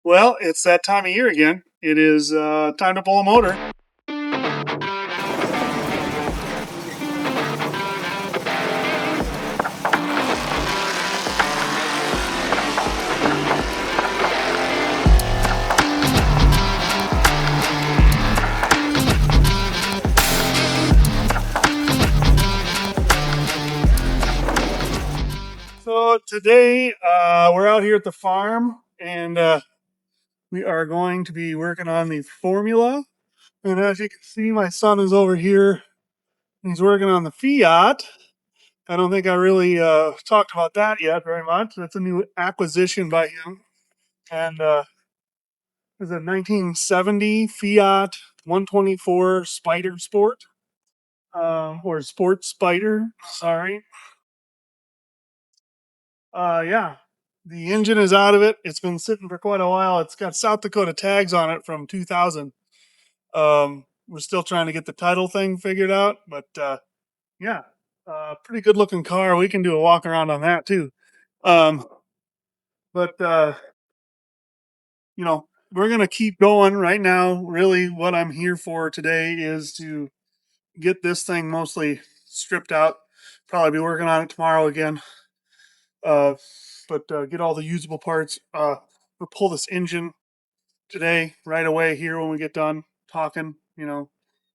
Well, it's that time of year again. It is time to pull a motor. So today we're out here at the farm and we are going to be working on the Formula. And as you can see, my son is over here. He's working on the Fiat. I don't think I really talked about that yet very much. That's a new acquisition by him. And it's a 1970 Fiat 124 Spider Sport. Or Sport Spider, sorry. Yeah, the engine is out of it. It's been sitting for quite a while. It's got South Dakota tags on it from 2000. We're still trying to get the title thing figured out, but yeah, pretty good looking car. We can do a walk around on that too. Um, but we're gonna keep going right now. Really, what I'm here for today is to get this thing mostly stripped out. Probably be working on it tomorrow again. But get all the usable parts. We'll pull this engine today, right away here when we get done talking,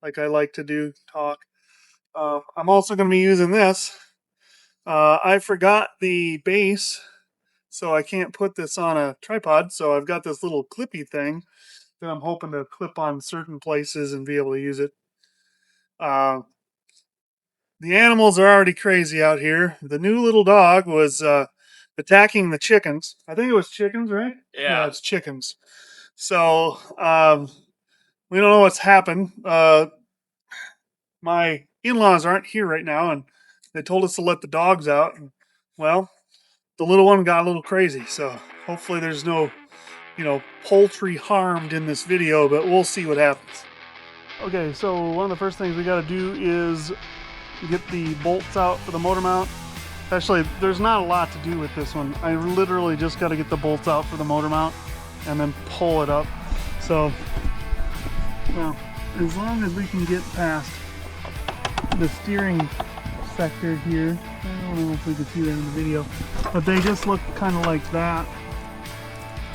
like I like to do, talk. I'm also going to be using this. I forgot the base, so I can't put this on a tripod. So I've got this little clippy thing that I'm hoping to clip on certain places and be able to use it. The animals are already crazy out here. The new little dog was attacking the chickens. I think it was chickens, right? Yeah, it's chickens. So we don't know what's happened. My in-laws aren't here right now, and they told us to let the dogs out. And, well, the little one got a little crazy. So hopefully there's no, poultry harmed in this video, but we'll see what happens. Okay, so one of the first things we got to do is get the bolts out for the motor mount. Actually, there's not a lot to do with this one. I literally just got to get the bolts out for the motor mount and then pull it up. So, well, as long as we can get past the steering sector here, I don't know if we can see that in the video, but they just look kind of like that.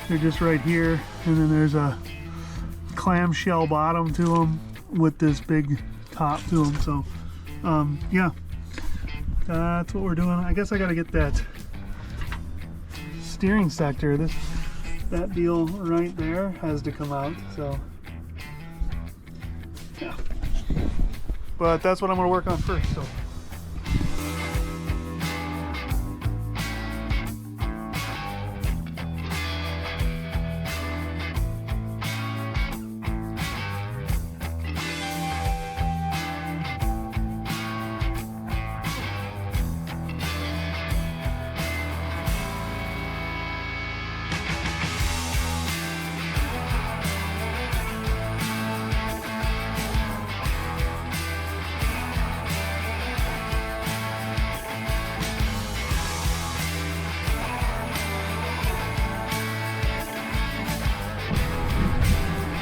They're just right here, and then there's a clamshell bottom to them with this big top to them. So, yeah, that's what we're doing. I guess I got to get that steering sector. That deal right there has to come out. So, yeah. But that's what I'm going to work on first. So.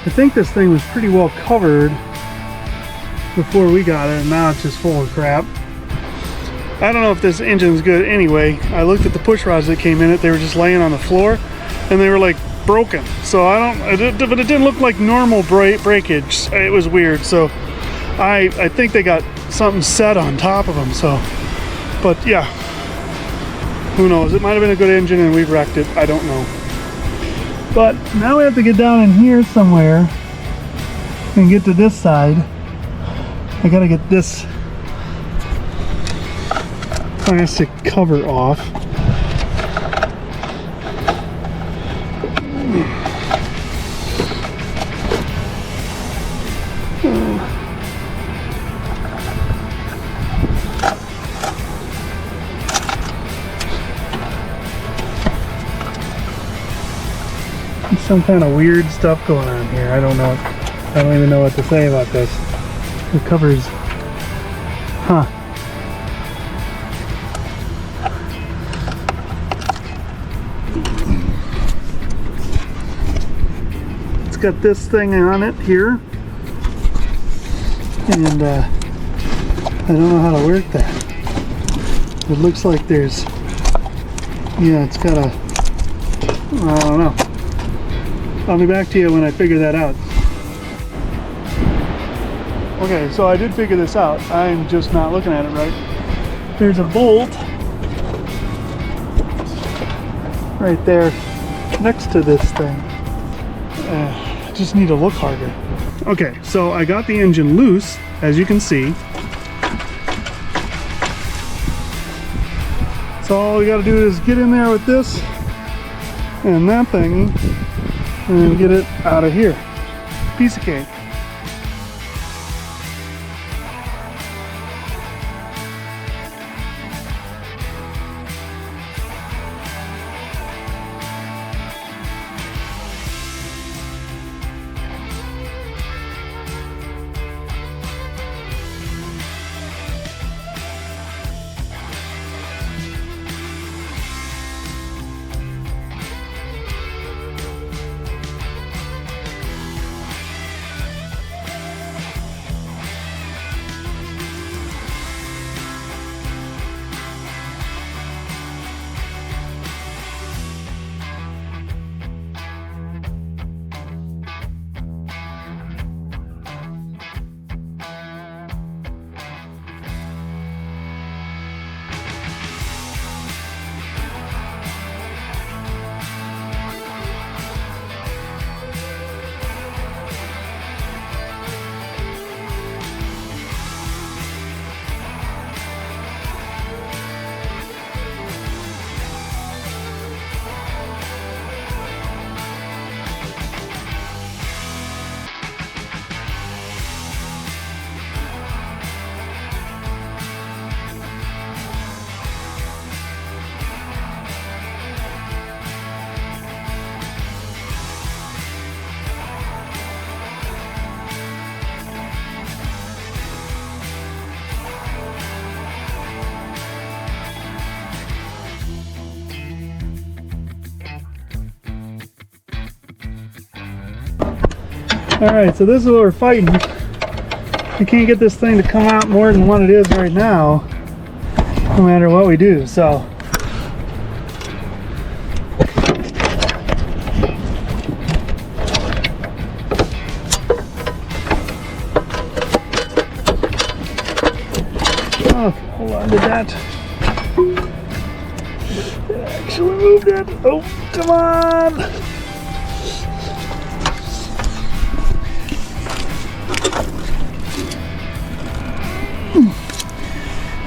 I think this thing was pretty well covered before we got it, and now it's just full of crap. I don't know if this engine's good anyway. I looked at the push rods that came in it. They were just laying on the floor, and they were like broken. So but it didn't look like normal breakage. It was weird. So I think they got something set on top of them. So, but yeah, who knows? It might have been a good engine and we've wrecked it. I don't know. But now we have to get down in here somewhere and get to this side. I gotta get this plastic cover off. Some kind of weird stuff going on here. I don't know. I don't even know what to say about this. The covers, huh? got this thing on it here, and I don't know how to work that. It looks like there's, yeah, it's got a, I don't know. I'll be back to you when I figure that out. Okay, so I did figure this out. I'm just not looking at it right. There's a bolt right there next to this thing. I just need to look harder. Okay, so I got the engine loose, as you can see. So all we gotta do is get in there with this and that thing and get it out of here. Piece of cake. Alright, so this is what we're fighting. We can't get this thing to come out more than what it is right now, no matter what we do, so. Okay, hold on to that. Actually moved it. Oh, come on!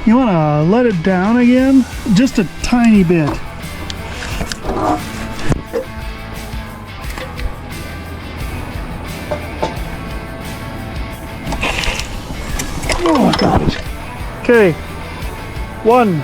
You want to let it down again? Just a tiny bit. Oh, got it. Okay. 1.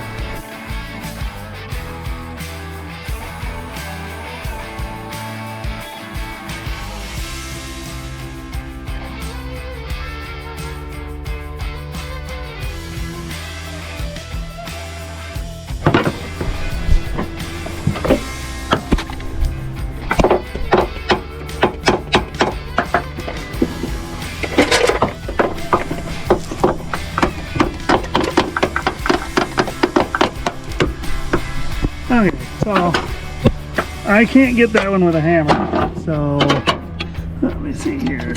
Okay, so I can't get that one with a hammer, so let me see here.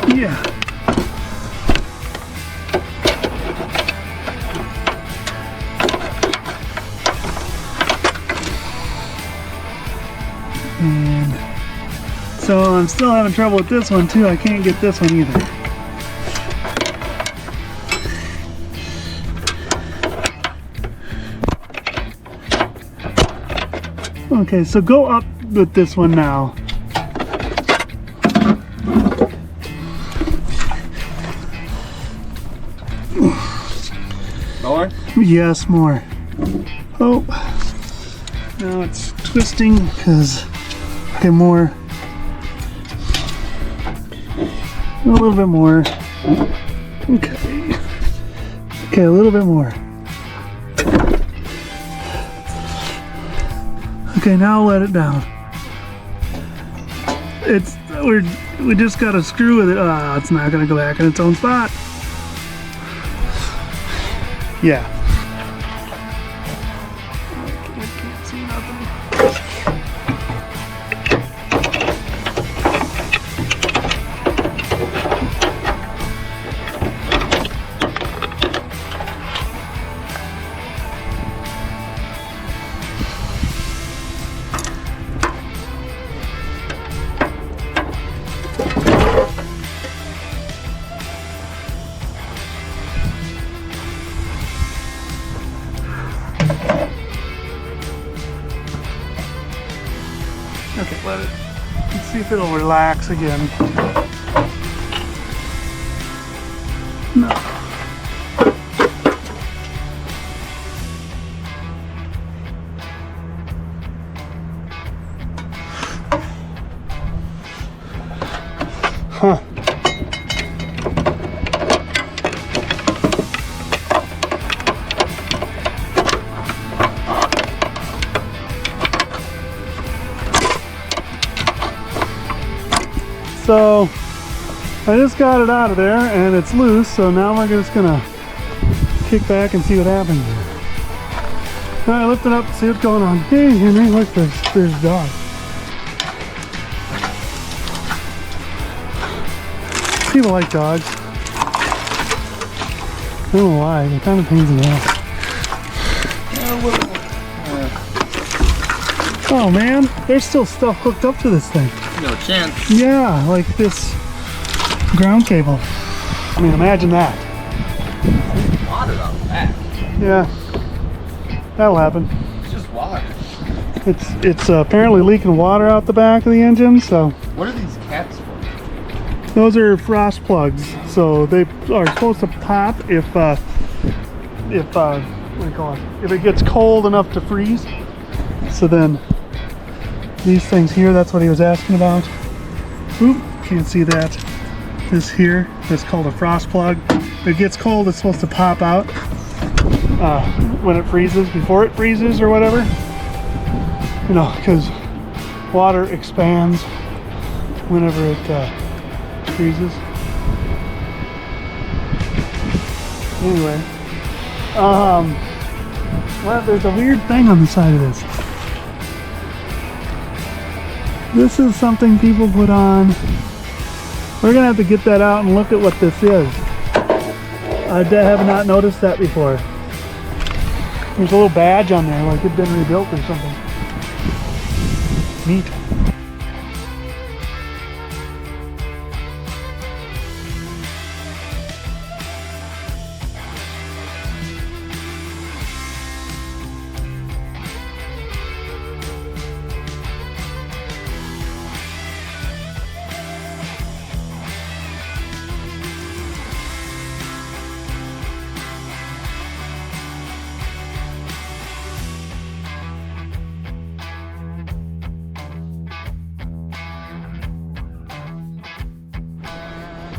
Yeah. And so I'm still having trouble with this one too. I can't get this one either. Okay, so go up with this one now. More? Yes, more. Oh, now it's twisting because, okay, more. A little bit more. Okay. Okay, a little bit more. Okay, now let it down. We just got to screw with it. Ah, it's not gonna go back in its own spot. Yeah. I can't see nothing. Okay, let's see if it'll relax again. No. Huh. So I just got it out of there and it's loose, so now we're just gonna kick back and see what happens. All right, lift it up, see what's going on. Hey Henry, look, there's a dog. People like dogs. I don't know why, they're kind of pains in the ass. Oh man, there's still stuff hooked up to this thing. No chance. Yeah, like this ground cable. I mean, imagine that. Water on the back. Yeah, that'll happen. It's just water. It's apparently leaking water out the back of the engine, so. What are these caps for? Those are frost plugs, so they are supposed to pop if what do you call it? If it gets cold enough to freeze. So then these things here, that's what he was asking about. Oop, can't see that. This here, that's called a frost plug. If it gets cold, it's supposed to pop out when it freezes, before it freezes or whatever. You know, because water expands whenever it freezes. Anyway, well, there's a weird thing on the side of this. This is something people put on. We're gonna have to get that out and look at what this is. I have not noticed that before. There's a little badge on there, like it'd been rebuilt or something. Neat.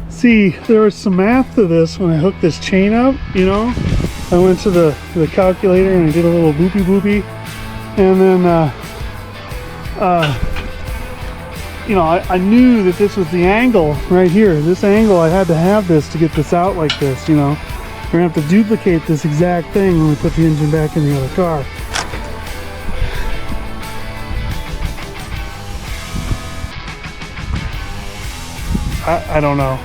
See, there was some math to this when I hooked this chain up, you know. I went to the calculator and I did a little boopy boopy. And then, you know, I knew that this was the angle right here. This angle, I had to have this to get this out like this, you know. We're gonna have to duplicate this exact thing when we put the engine back in the other car. I don't know.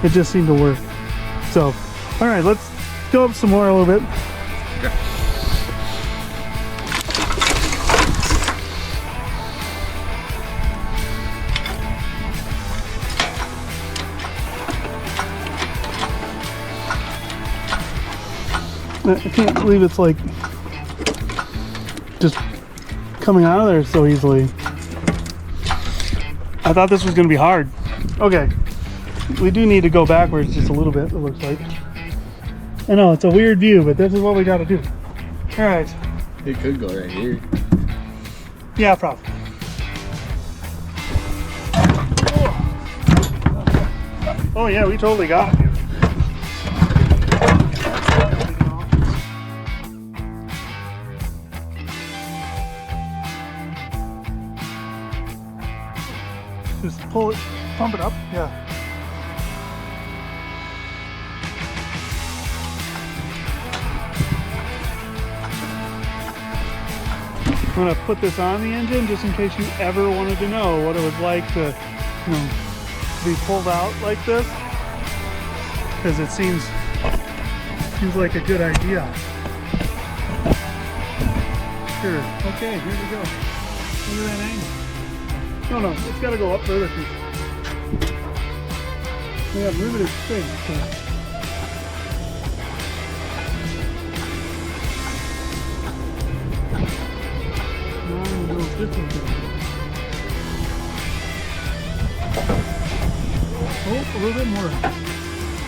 It just seemed to work. So, all right, let's go up some more a little bit. Okay. I can't believe it's like just coming out of there so easily. I thought this was going to be hard. Okay, we do need to go backwards just a little bit, it looks like. I know, it's a weird view, but this is what we got to do. All right. It could go right here. Yeah, probably. Oh yeah, we totally got it. Just pull it, pump it up. Yeah. I'm gonna put this on the engine just in case you ever wanted to know what it was like to, you know, be pulled out like this, because it seems like a good idea. Sure. Okay, here we go. Look at that angle. No, it's got to go up further. We have limited space. So. Oh, a little bit more.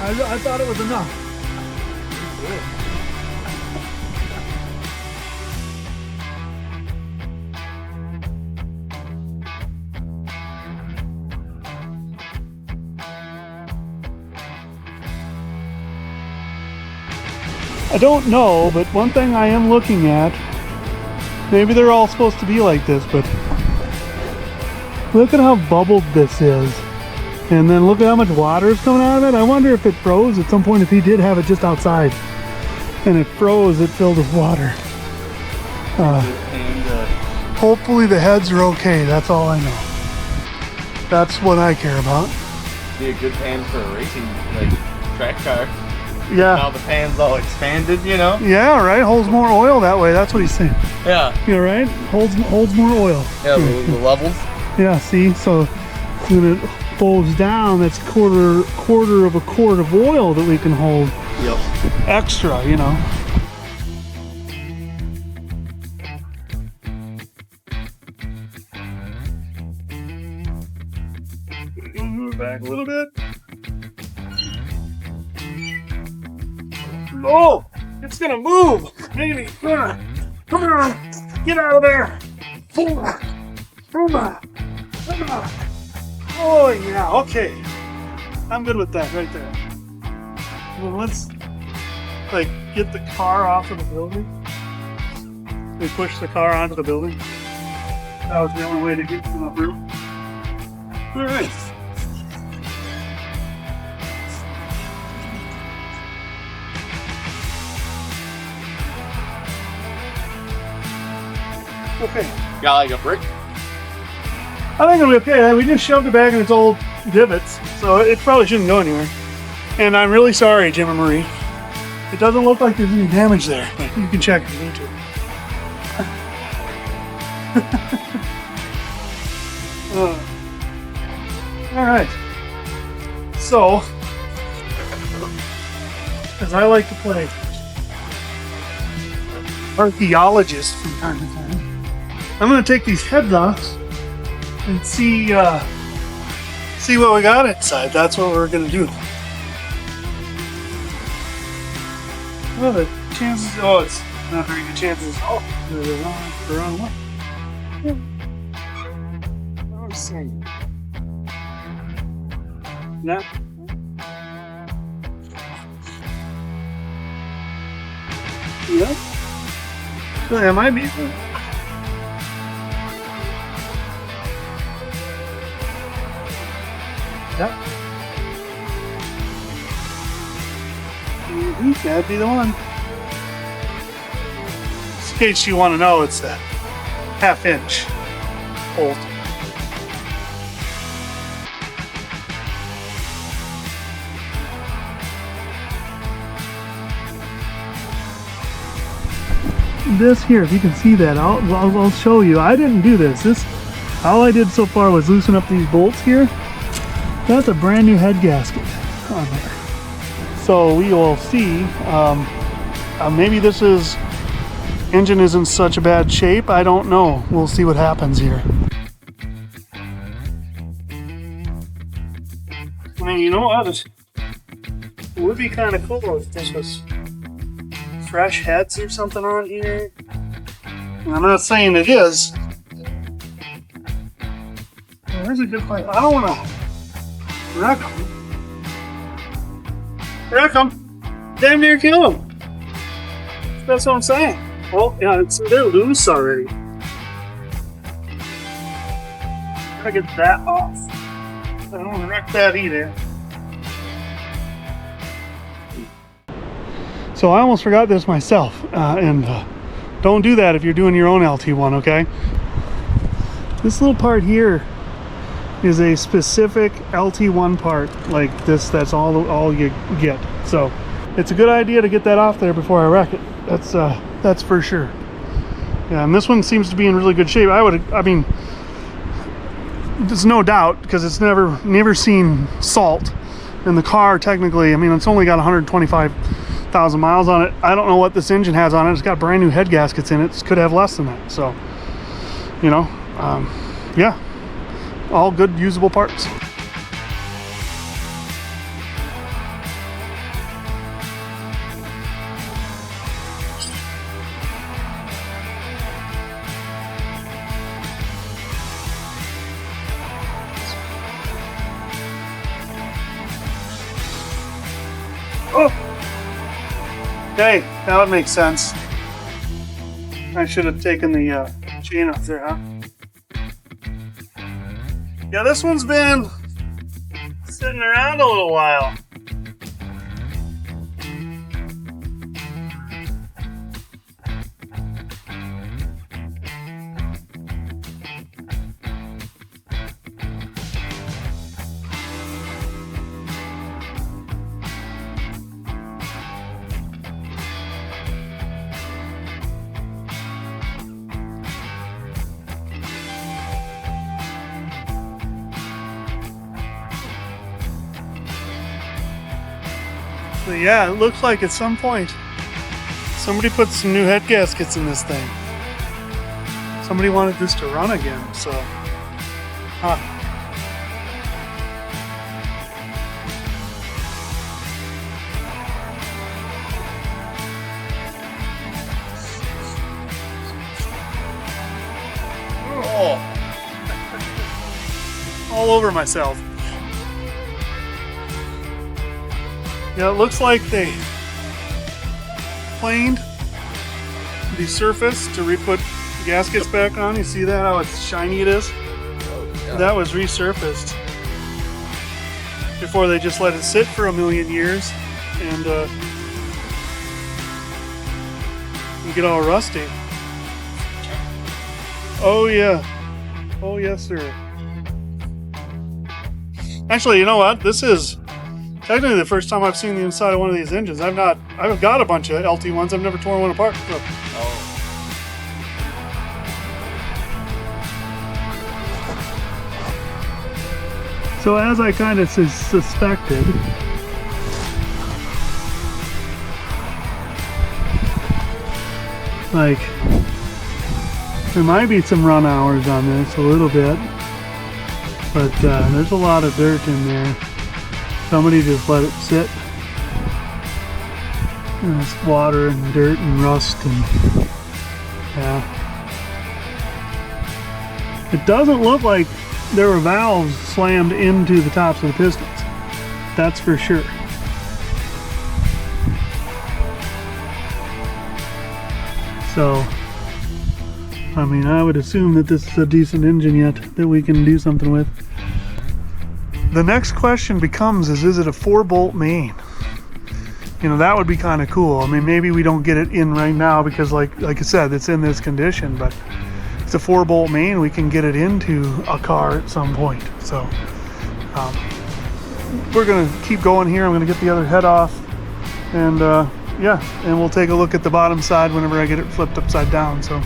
I thought it was enough. I don't know, but one thing I am looking at, maybe they're all supposed to be like this, but look at how bubbled this is. And then look at how much water is coming out of it. I wonder if it froze at some point, if he did have it just outside. And it froze, it filled with water. Hopefully the heads are okay, that's all I know. That's what I care about. Be a good pan for a racing, like, track car. Yeah. Now the pan's all expanded, you know? Yeah, right? Holds more oil that way. That's what he's saying. Yeah. Yeah, right? Holds more oil. Yeah, the levels. Yeah, see? So when it folds down, that's quarter of a quart of oil that we can hold. Yep. Extra, you know. Move back a little bit. Oh, it's gonna move. Maybe. Come on. Get out of there. Oh yeah, okay. I'm good with that right there. Well, let's like get the car off of the building. We push the car onto the building. That was the only way to get them up through. All right. Okay. Got like a brick? I think it'll be okay. We just shoved it back in its old divots, so it probably shouldn't go anywhere. And I'm really sorry, Jim and Marie. It doesn't look like there's any damage there, but you can check if you need to. All right. So, as I like to play archaeologist from time to time, I'm going to take these heads off and see what we got inside. That's what we're going to do. Well, the chances, it's not very good chances. Oh, the wrong one. Yeah. Let's see. No. Yeah. So that might be. Yeah. That'd be the one. In case you want to know, it's a 1/2 inch bolt. This here, if you can see that, I'll show you. I didn't do this. All I did so far was loosen up these bolts here. That's a brand new head gasket on there. So we will see. Maybe this is engine is in such a bad shape, I don't know. We'll see what happens here. I mean, you know what? It would be kind of cool if this was fresh heads or something on here. I'm not saying it is. Well, there's a good point. I don't want to wreck them. Wreck them. Damn near kill them. That's what I'm saying. Oh, yeah, they're loose already. Gotta get that off. I don't want to wreck that either. So I almost forgot this myself, and don't do that if you're doing your own LT1, okay? This little part here is a specific LT1 part, like this. That's all you get. So it's a good idea to get that off there before I wreck it. That's for sure. Yeah, and this one seems to be in really good shape. I mean, there's no doubt, because it's never seen salt in the car. Technically, I mean, it's only got 125,000 miles on it. I don't know what this engine has on it. It's got brand new head gaskets in it. It could have less than that. So, you know, yeah, all good usable parts. Oh! Okay, now it makes sense. I should have taken the chain off there, huh? Yeah, this one's been sitting around a little while. But yeah, it looks like at some point somebody put some new head gaskets in this thing. Somebody wanted this to run again, so huh. Oh. All over myself. Yeah, it looks like they planed the surface to re-put the gaskets back on. You see that, how it's shiny it is? Oh, yeah. That was resurfaced before they just let it sit for 1,000,000 years and get all rusty. Oh yeah. Oh yes, sir. Actually, you know what? This is technically the first time I've seen the inside of one of these engines. I've got a bunch of LT1s. I've never torn one apart. So. Oh. So as I kind of suspected, like, there might be some run hours on this, a little bit, but there's a lot of dirt in there. Somebody just let it sit. And it's water and dirt and rust and yeah. It doesn't look like there were valves slammed into the tops of the pistons. That's for sure. So, I mean, I would assume that this is a decent engine yet that we can do something with. The next question becomes is it a 4-bolt main? You know, that would be kind of cool. I mean, maybe we don't get it in right now because like I said, it's in this condition, but it's a 4-bolt main. We can get it into a car at some point. So we're gonna keep going here. I'm gonna get the other head off and yeah, and we'll take a look at the bottom side whenever I get it flipped upside down. So.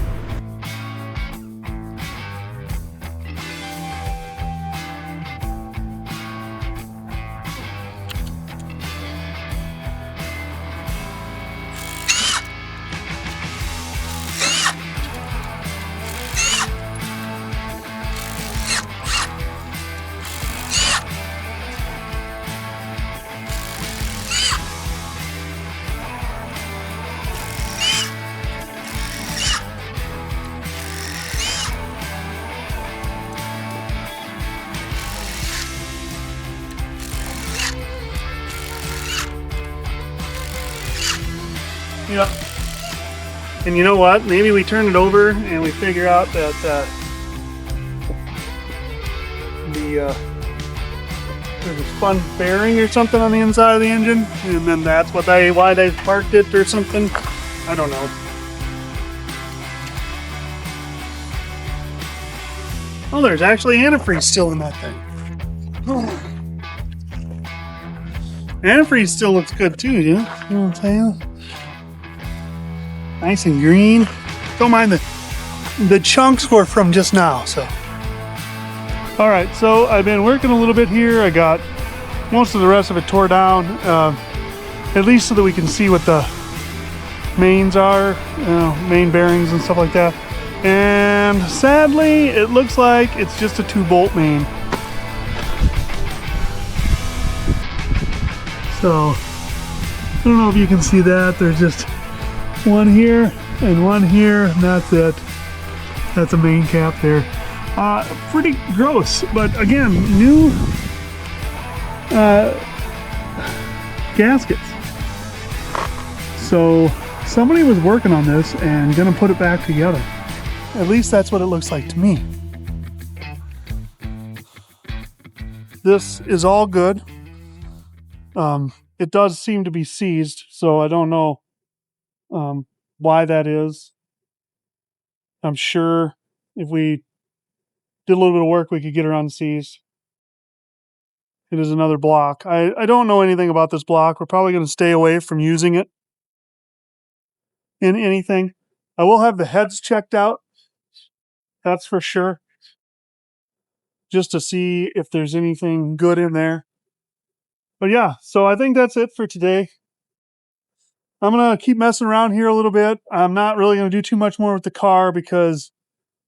Yeah. And you know what? Maybe we turn it over and we figure out that there's a spun bearing or something on the inside of the engine, and then that's why they parked it or something. I don't know. Oh, there's actually antifreeze still in that thing. Oh. Antifreeze still looks good too, yeah? You know what I'm saying? Nice and green. Don't mind the chunks were from just now, so. All right, so I've been working a little bit here. I got most of the rest of it tore down, at least so that we can see what the mains are, main bearings and stuff like that. And sadly, it looks like it's just a 2-bolt main. So, I don't know if you can see that. There's just one here and one here, and that's it. That's a main cap there. Pretty gross, but again, new gaskets. So somebody was working on this and gonna put it back together. At least that's what it looks like to me. This is all good. It does seem to be seized, so I don't know why that is. I'm sure if we did a little bit of work, we could get her unseized. It is another block. I don't know anything about this block. We're probably going to stay away from using it in anything. I will have the heads checked out. That's for sure. Just to see if there's anything good in there. But yeah, so I think that's it for today. I'm going to keep messing around here a little bit. I'm not really going to do too much more with the car because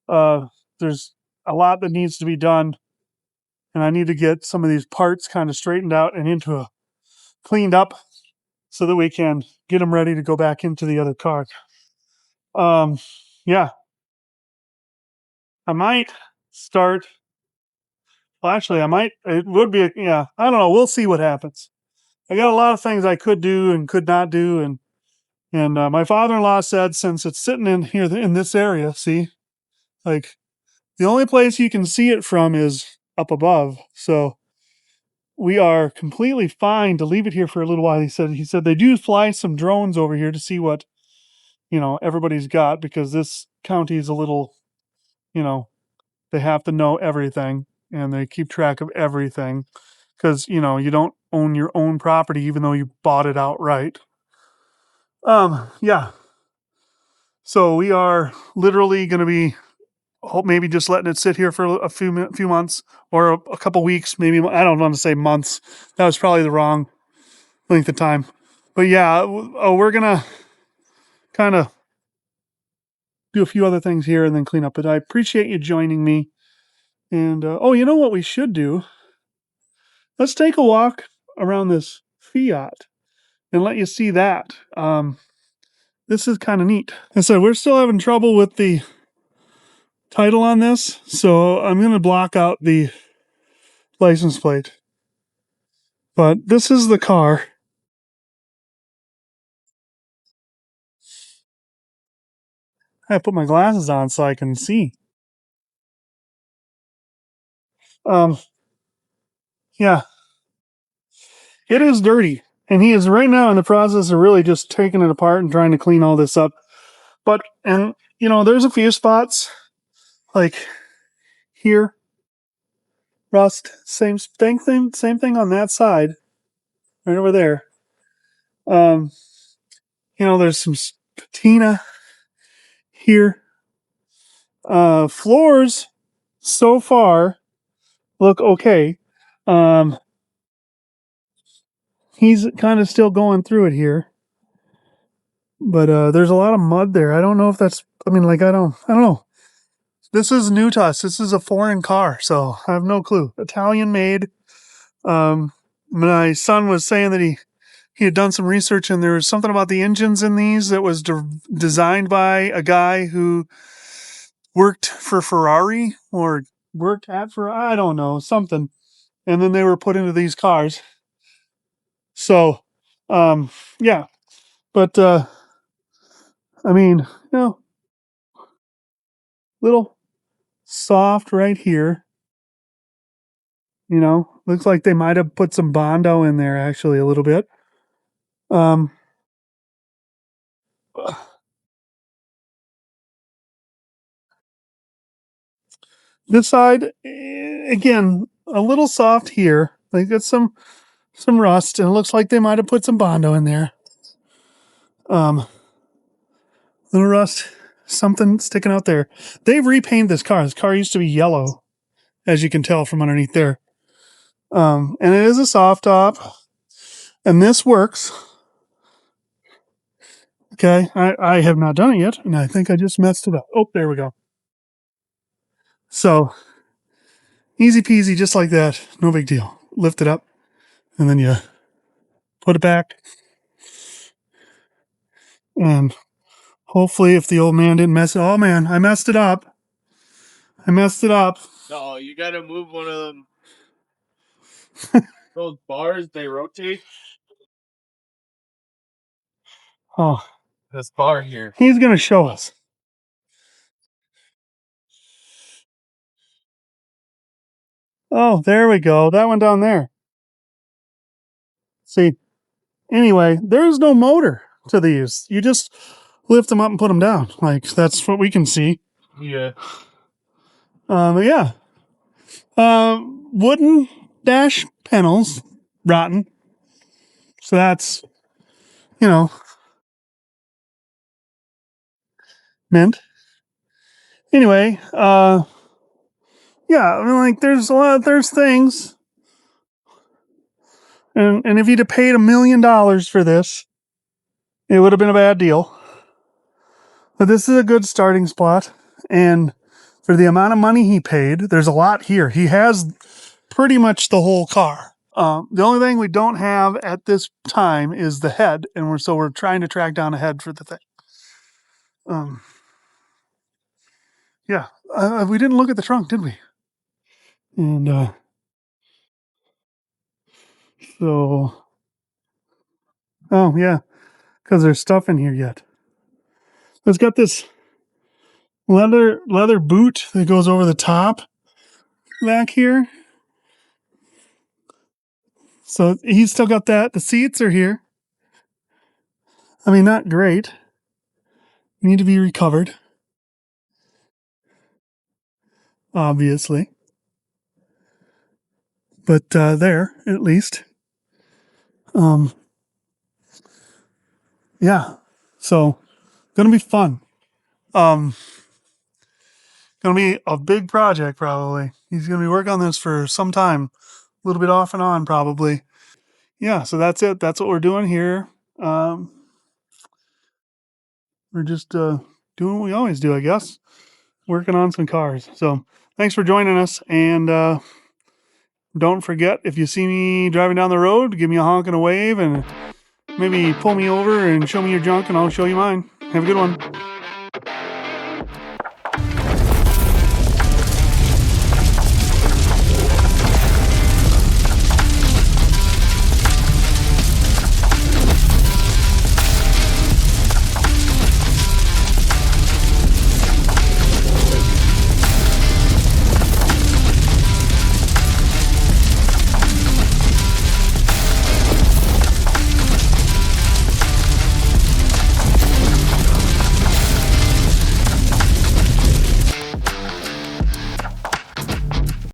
there's a lot that needs to be done. And I need to get some of these parts kind of straightened out and cleaned up so that we can get them ready to go back into the other car. Yeah. I might start. Well, actually, it would be, I don't know. We'll see what happens. I got a lot of things I could do and could not do. And my father-in-law said, since it's sitting in here in this area, see, like the only place you can see it from is up above. So we are completely fine to leave it here for a little while. He said they do fly some drones over here to see what, everybody's got, because this county is a little, they have to know everything and they keep track of everything because, you don't own your own property even though you bought it outright. Yeah. So we are literally going to be maybe just letting it sit here for a few months or a couple weeks, maybe. I don't want to say months. That was probably the wrong length of time. But yeah, we're going to kind of do a few other things here and then clean up. But I appreciate you joining me. And, you know what we should do? Let's take a walk around this Fiat and let you see that. This is kind of neat. I said, we're still having trouble with the title on this, so I'm going to block out the license plate. But this is the car. I put my glasses on so I can see. Yeah. It is dirty. And he is right now in the process of really just taking it apart and trying to clean all this up. There's a few spots, like here, rust, same thing on that side, right over there. There's some patina here. Floors so far look okay. He's kind of still going through it here, but there's a lot of mud there. I don't know if that's. I don't know. This is new to us. This is a foreign car, so I have no clue. Italian made. My son was saying that he had done some research and there was something about the engines in these that was designed by a guy who worked for Ferrari or worked at Ferrari. I don't know, something. And then they were put into these cars. So, yeah. But I mean, little soft right here. Looks like they might have put some Bondo in there actually a little bit. Um, this side, again, a little soft here. Like got some rust, and it looks like they might have put some Bondo in there. Little rust, something sticking out there. They've repainted this car. This car used to be yellow, as you can tell from underneath there. And it is a soft top, and this works. Okay, I have not done it yet, and I think I just messed it up. Oh, there we go. So easy peasy, just like that. No big deal. Lift it up, and then you put it back. And hopefully, if the old man didn't mess it, oh man, I messed it up. No, you gotta move one of them. Those bars, they rotate. Oh, This bar here. he's gonna show us. Oh, there we go. That one down there. See, anyway, there's no motor to these. You just lift them up and put them down. Like, that's what we can see. Yeah. Yeah. Wooden dash panels, rotten. So that's, mint. Anyway, yeah, I mean, like, there's things. And if you'd have paid $1 million for this, it would have been a bad deal. But this is a good starting spot. And for the amount of money he paid, there's a lot here. He has pretty much the whole car. The only thing we don't have at this time is the head, and we're trying to track down a head for the thing. Yeah, we didn't look at the trunk, did we? And so, oh yeah, because there's stuff in here yet. It's got this leather boot that goes over the top back here. So he's still got that. The seats are here. I mean, not great. Need to be recovered, obviously. But there, at least. Yeah. So, gonna be fun. Gonna be a big project, probably. He's gonna be working on this for some time. A little bit off and on, probably. Yeah, so that's it. That's what we're doing here. We're just doing what we always do, I guess. Working on some cars. So, thanks for joining us. And don't forget, if you see me driving down the road, give me a honk and a wave, and maybe pull me over and show me your junk, and I'll show you mine. Have a good one.